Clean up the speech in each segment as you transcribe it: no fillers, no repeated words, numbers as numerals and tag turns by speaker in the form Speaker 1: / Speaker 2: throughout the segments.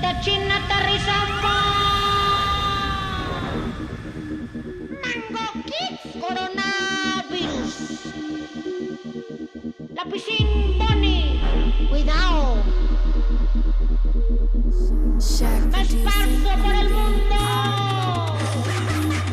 Speaker 1: de China aterrizamos. Mango Kids, coronavirus. La piscina Bonnie, cuidado. Me esparzo por el mundo.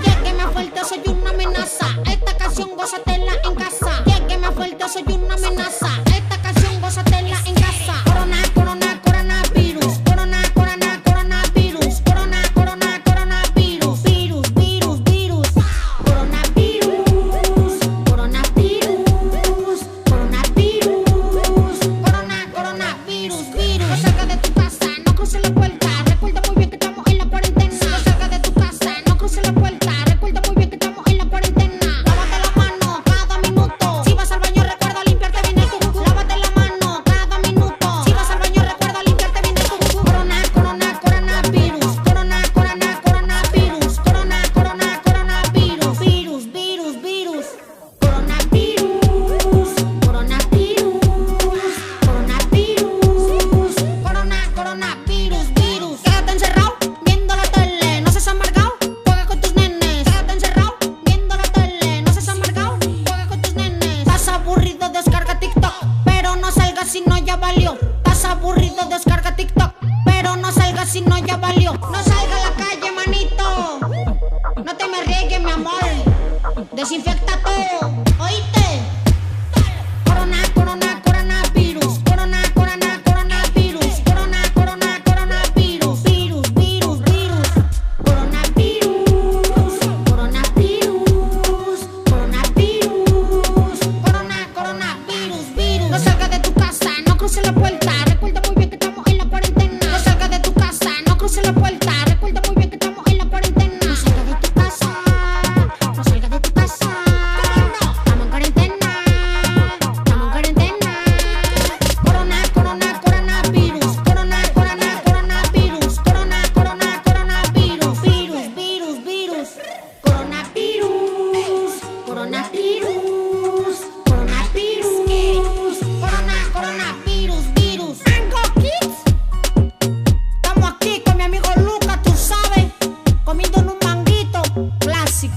Speaker 1: Llegueme fuerte, soy una amenaza. Esta canción gózatela en casa. Llegueme fuerte, soy una amenaza. Esta canción gózatela en casa. Corona, corona, coronavirus. Corona, corona, coronavirus. Corona, corona, coronavirus. Virus, virus, virus. Coronavirus. Coronavirus. Coronavirus. Corona, coronavirus. Virus. No salga de tu casa, no cruce la puerta. Recuerda muy bien que estamos en la cuarentena. No salga de tu casa, no cruce la puerta. Recuerda muy bien que estamos en la cuarentena. Lávate la mano cada minuto. Si vas al baño, recuerda limpiarte bien el cucu. Lávate la mano cada minuto. Si vas al baño, recuerda limpiarte bien el cucu. Corona, corona, coronavirus. Corona, corona, coronavirus. Corona, corona, coronavirus. Virus, virus, virus. Coronavirus. Coronavirus. Coronavirus. Corona, coronavirus, virus. Quédate encerrado viendo la tele. No seas amargado, juega con tus nenes. Quédate encerrado viendo la tele. No seas amargado, juega con tus nenes. Estás aburrido, descarga TikTok, pero no salgas si no ya valió. Estás aburrido, descarga TikTok, pero no salgas si no ya valió. No salga a la calle, manito. No te me riegues, mi amor. Desinfecta todo, ¿oíste? Corona, corona, coronavirus. Corona, corona, coronavirus. Corona, corona, coronavirus. Virus, virus, virus. Coronavirus. Coronavirus. Coronavirus. Corona, coronavirus, virus. No salga de tu casa, no cruce la puerta. Recuerda muy bien que estamos en la cuarentena. No salga de tu casa, no cruce la puerta. Recuerda muy bien que estamos en la cuarentena. No salga de tu casa. No salga de tu casa. Estamos en cuarentena. Estamos en cuarentena. Corona, corona, coronavirus. Corona, corona, coronavirus. Corona, corona, coronavirus. Virus, virus, virus. Coronavirus. Coronavirus. Coronavirus. Corona, coronavirus, virus. Mango Kids. Estamos aquí con mi amigo Lucas, tú sabes, comiendo un manguito clásico.